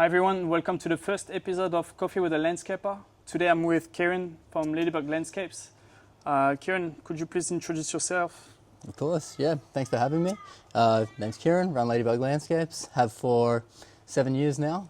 everyone, welcome to the first episode of Coffee with a Landscaper. Today I'm with Kieryn from Ladybug Landscapes. Kieryn, could you please introduce yourself? Of course, yeah. Thanks for having me. Name's Kieryn, run Ladybug Landscapes, have for 7 years now.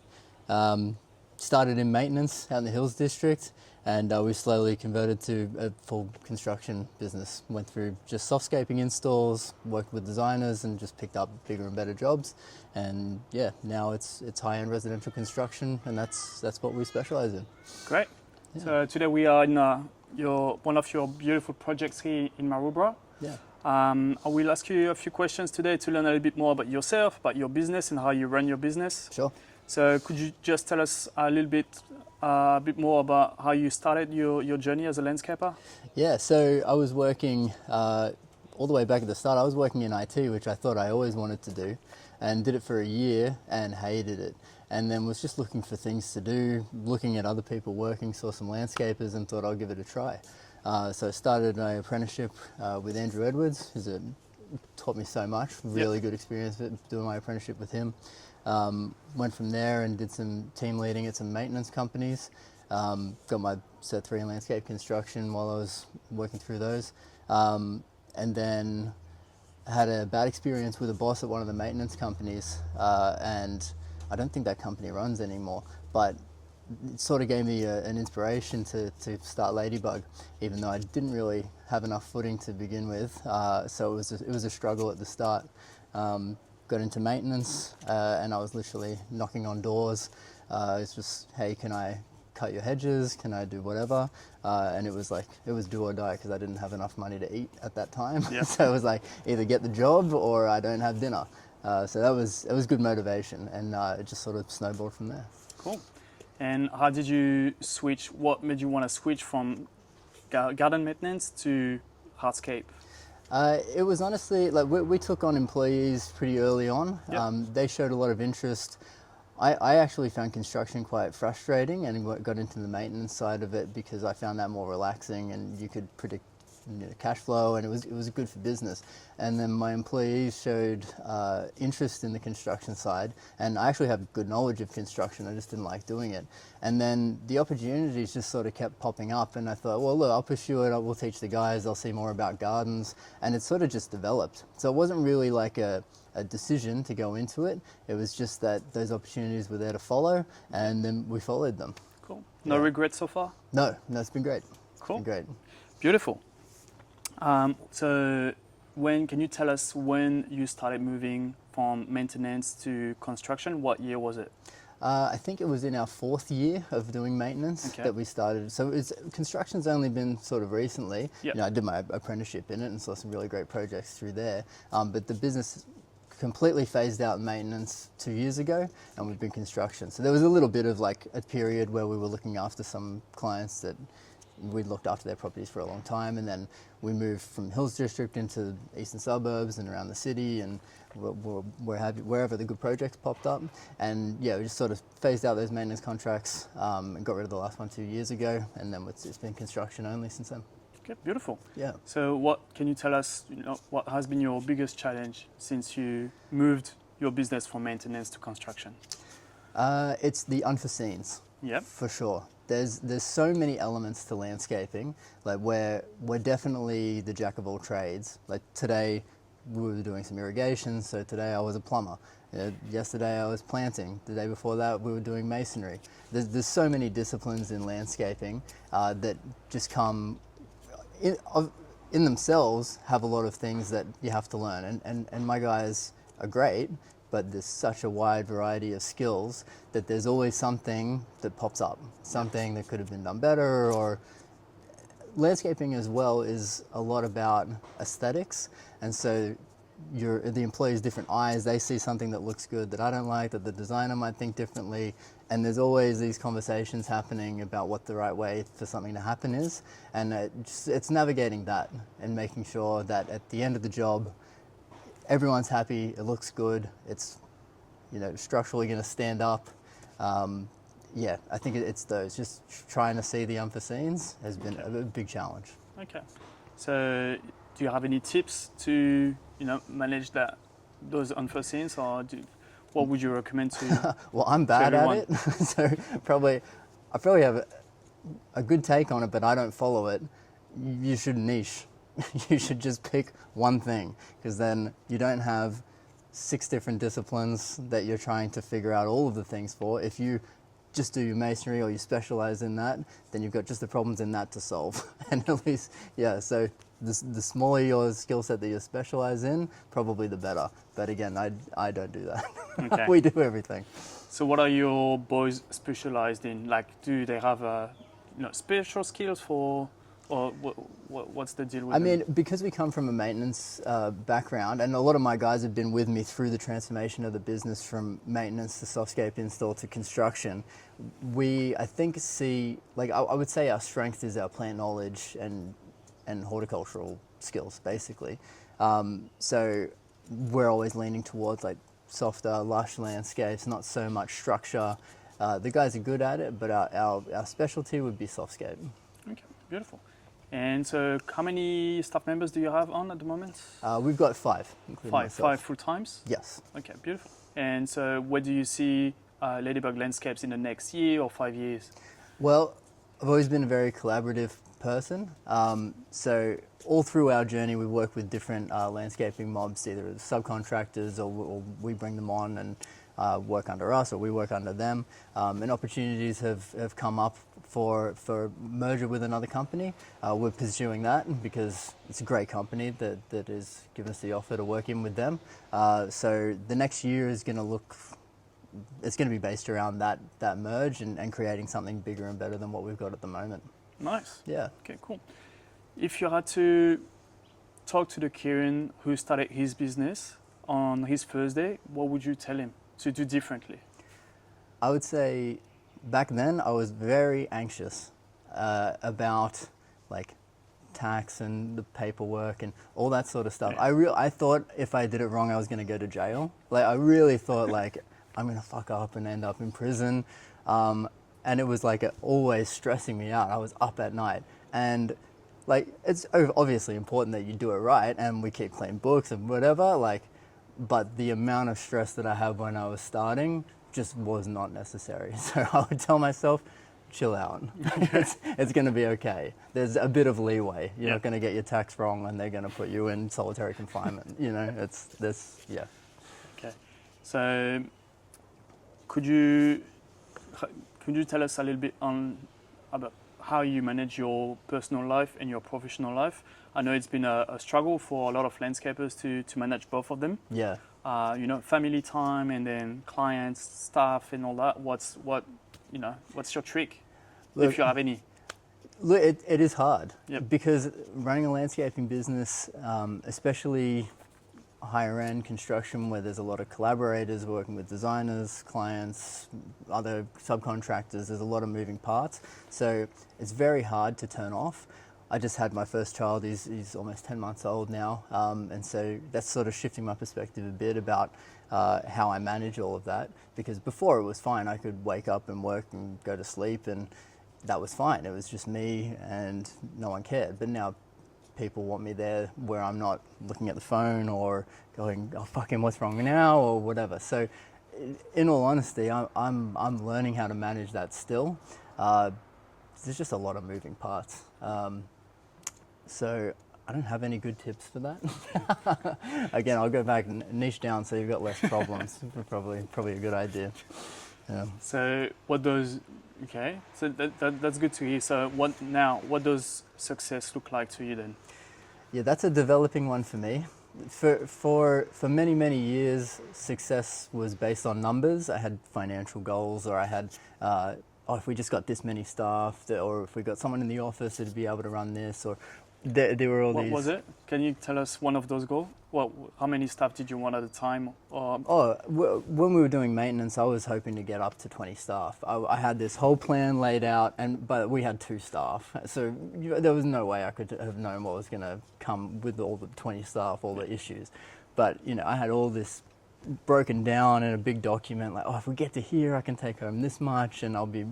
Started in maintenance out in the Hills District, and we slowly converted to a full construction business. Went through just softscaping installs, worked with designers, and just picked up bigger and better jobs. And yeah, now it's high-end residential construction, and that's what we specialize in. Great. Yeah. So today we are in one of your beautiful projects here in Maroubra. Yeah. I will ask you a few questions today to learn a little bit more about yourself, about your business, and how you run your business. Sure. So could you just tell us a little bit more about how you started your journey as a landscaper? Yeah, so I was working all the way back at the start. I was working in IT, which I thought I always wanted to do, and did it for a year and hated it. And then was just looking for things to do, looking at other people working, saw some landscapers and thought I'll give it a try. So I started my apprenticeship with Andrew Edwards, who taught me so much, really good experience doing my apprenticeship with him. Went from there and did some team leading at some maintenance companies. Got my Cert 3 in landscape construction while I was working through those. And then had a bad experience with a boss at one of the maintenance companies, and I don't think that company runs anymore, but it sort of gave me an inspiration to start Ladybug, even though I didn't really have enough footing to begin with. So it was a struggle at the start. Got into maintenance, and I was literally knocking on doors. It's just, hey, can I cut your hedges? Can I do whatever? And it was do or die, because I didn't have enough money to eat at that time. Yeah. So it was like, either get the job or I don't have dinner. So it was good motivation, and it just sort of snowballed from there. Cool. And how did you switch? What made you want to switch from garden maintenance to hardscape? It was honestly, like, we took on employees pretty early on. Yep. They showed a lot of interest. I actually found construction quite frustrating and got into the maintenance side of it because I found that more relaxing, and you could predict cash flow, and it was good for business. And then my employees showed interest in the construction side, and I actually have good knowledge of construction, I just didn't like doing it. And then the opportunities just sort of kept popping up, and I thought, well, look, I'll pursue it, we'll teach the guys, they'll see more about gardens, and it sort of just developed. So it wasn't really like a decision to go into it, it was just that those opportunities were there to follow, and then we followed them. Cool. No regrets so far? No, it's been great. Cool. It's been great. Beautiful. So can you tell us when you started moving from maintenance to construction? What year was it? I think it was in our 4th year of doing maintenance that we started. So construction's only been sort of recently. Yep. I did my apprenticeship in it and saw some really great projects through there. But the business completely phased out maintenance 2 years ago, and we've been construction. So there was a little bit of like a period where we were looking after some clients that we'd looked after their properties for a long time, and then we moved from Hills District into eastern suburbs and around the city, and wherever the good projects popped up. And yeah, we just sort of phased out those maintenance contracts and got rid of the last one 2 years ago, and then it's been construction only since then. Okay, beautiful. Yeah. So what can you tell us, what has been your biggest challenge since you moved your business from maintenance to construction? It's the unforeseens. Yep. For sure. There's so many elements to landscaping. Like we're definitely the jack of all trades. Like today we were doing some irrigation, so today I was a plumber. Yesterday I was planting. The day before that we were doing masonry. There's so many disciplines in landscaping that just come in themselves, have a lot of things that you have to learn. And my guys are great, but there's such a wide variety of skills that there's always something that pops up, something that could have been done better. Or landscaping as well is a lot about aesthetics, and so the employee's different eyes, they see something that looks good that I don't like, that the designer might think differently, and there's always these conversations happening about what the right way for something to happen is, and it's navigating that and making sure that at the end of the job everyone's happy, it looks good, it's structurally going to stand up. Yeah, I think it's those. Just trying to see the unforeseens has been a big challenge. Okay. So do you have any tips to manage those unforeseens, or what would you recommend to? Well, I'm bad at everyone? it, so I probably have a good take on it, but I don't follow it. You should niche. You should just pick one thing, because then you don't have 6 different disciplines that you're trying to figure out all of the things for. If you just do your masonry or you specialize in that, then you've got just the problems in that to solve. And at least, yeah, so the smaller your skill set that you specialize in, probably the better. But again, I don't do that. Okay. We do everything. So what are your boys specialized in? Like, do they have special skills for, or what's the deal with I them? mean, because we come from a maintenance background, and a lot of my guys have been with me through the transformation of the business from maintenance to softscape install to construction, I think see, like I would say our strength is our plant knowledge and horticultural skills, basically. So we're always leaning towards like softer, lush landscapes, not so much structure. The guys are good at it, but our specialty would be softscape. Okay, beautiful. And so how many staff members do you have on at the moment? We've got 5, including myself. 5 full times? Yes. Okay, beautiful. And so where do you see Ladybug Landscapes in the next year or 5 years? Well, I've always been a very collaborative person. So all through our journey, we work with different landscaping mobs, either as subcontractors or we bring them on and work under us, or we work under them. And opportunities have come up for merger with another company. We're pursuing that because it's a great company that has given us the offer to work in with them. So the next year is going to it's going to be based around that merge and creating something bigger and better than what we've got at the moment. Nice. Yeah. Okay, cool. If you had to talk to the Kieryn who started his business on his first day, what would you tell him to do differently? I would say back then I was very anxious about like tax and the paperwork and all that sort of stuff. Yeah. I thought if I did it wrong, I was going to go to jail. Like I really thought like I'm going to fuck up and end up in prison. And it was like always stressing me out. I was up at night, and like it's obviously important that you do it right, and we keep clean books and whatever. Like, but the amount of stress that I had when I was starting just was not necessary. So I would tell myself, chill out. It's going to be okay. There's a bit of leeway. You're not going to get your tax wrong, and they're going to put you in solitary confinement. You know, it's this. Yeah. Okay. So, could you tell us a little bit about how you manage your personal life and your professional life? I know it's been a struggle for a lot of landscapers to manage both of them. Yeah. Family time and then clients, staff, and all that. What's your trick, Look, if you have any? Look, it is hard. Yep. Because running a landscaping business, especially higher end construction where there's a lot of collaborators working with designers, clients, other subcontractors, there's a lot of moving parts. So it's very hard to turn off. I just had my first child, he's almost 10 months old now. And so that's sort of shifting my perspective a bit about how I manage all of that. Because before it was fine, I could wake up and work and go to sleep and that was fine. It was just me and no one cared. But now people want me there where I'm not looking at the phone or going, oh fucking what's wrong now or whatever. So in all honesty, I'm learning how to manage that still. There's just a lot of moving parts. So I don't have any good tips for that. Again, I'll go back and niche down so you've got less problems. Probably a good idea. Yeah. So so that's good to hear. So what does success look like to you then? Yeah, that's a developing one for me. For many years, success was based on numbers. I had financial goals, or I had, if we just got this many staff, or if we got someone in the office that'd be able to run this, or there were all these. What was it? Can you tell us one of those goals? How many staff did you want at a time? When we were doing maintenance, I was hoping to get up to 20 staff. I had this whole plan laid out, but we had 2 staff. So there was no way I could have known what was going to come with all the 20 staff, all the issues. But, I had all this broken down in a big document, like, if we get to here, I can take home this much and I'll be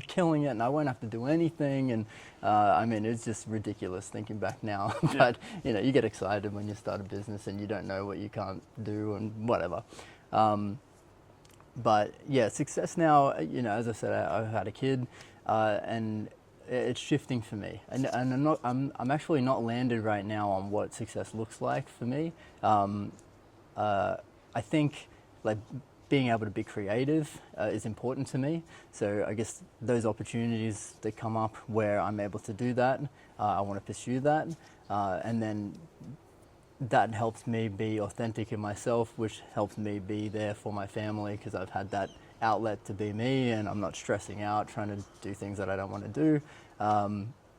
killing it and I won't have to do anything. And it's just ridiculous thinking back now. But you get excited when you start a business and you don't know what you can't do and whatever. But yeah, success now, you know, as I said, I've had a kid, and it's shifting for me. And I'm actually not landed right now on what success looks like for me. I think like being able to be creative is important to me. So I guess those opportunities that come up where I'm able to do that, I want to pursue that. And then that helps me be authentic in myself, which helps me be there for my family because I've had that outlet to be me and I'm not stressing out trying to do things that I don't want to do.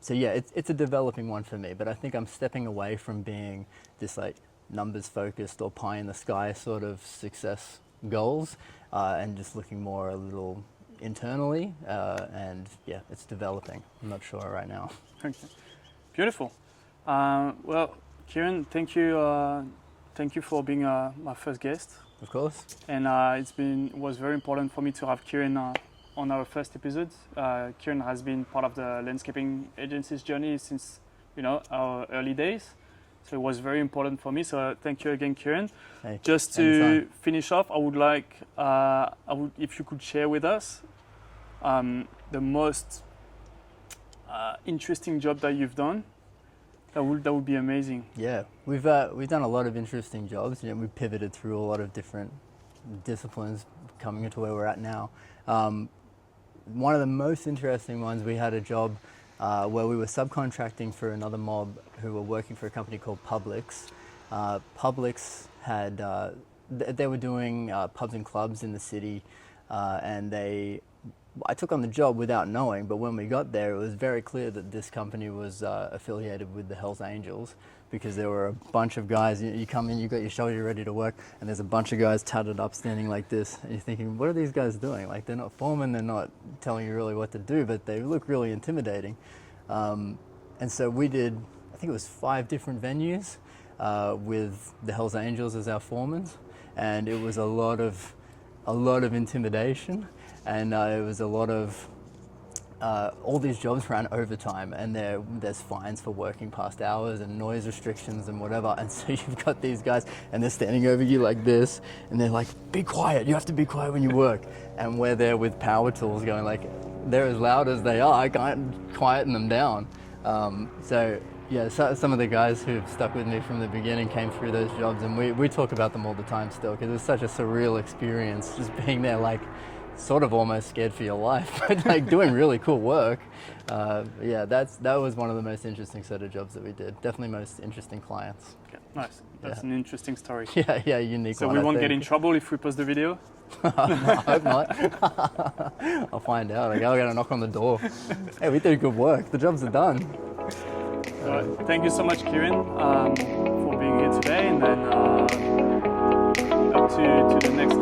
So yeah, it's a developing one for me, but I think I'm stepping away from being this like numbers focused or pie in the sky sort of success goals and just looking more a little internally and yeah, it's developing. I'm not sure right now. Okay. Beautiful. Well, Kieryn, thank you for being my first guest. Of course. And it was very important for me to have Kieryn on our first episode. Kieryn has been part of the landscaping agency's journey since our early days. So it was very important for me. So thank you again, Kieryn. Hey, just to anytime. finish off, I would if you could share with us the most interesting job that you've done. That would be amazing. Yeah, we've done a lot of interesting jobs. You know, we've pivoted through a lot of different disciplines, coming into where we're at now. One of the most interesting ones, we had a job where we were subcontracting for another mob who were working for a company called Publix. Publix had they were doing pubs and clubs in the city, and I took on the job without knowing, but when we got there, it was very clear that this company was affiliated with the Hells Angels because there were a bunch of guys. You come in, you got your shoulder, you're ready to work, and there's a bunch of guys tatted up standing like this, and you're thinking, what are these guys doing? Like, they're not foremen, they're not telling you really what to do, but they look really intimidating. And so we did, I think it was 5 different venues with the Hells Angels as our foremen, and it was a lot of intimidation. And it was a lot of, all these jobs ran overtime and there's fines for working past hours and noise restrictions and whatever. And so you've got these guys and they're standing over you like this and they're like, be quiet, you have to be quiet when you work. And we're there with power tools going like, they're as loud as they are, I can't quieten them down. So yeah, some of the guys who've stuck with me from the beginning came through those jobs and we talk about them all the time still because it's such a surreal experience just being there like, sort of almost scared for your life, but like doing really cool work. Yeah, that was one of the most interesting set of jobs that we did. Definitely most interesting clients. Okay, nice. That's Yeah. an interesting story. Yeah, unique So one. we won't get in trouble if we post the video? No, I hope not. I'll find out. I'll get a knock on the door. Hey, we did good work. The jobs are done. All right. Thank you so much, Kieryn, for being here today, and then up to the next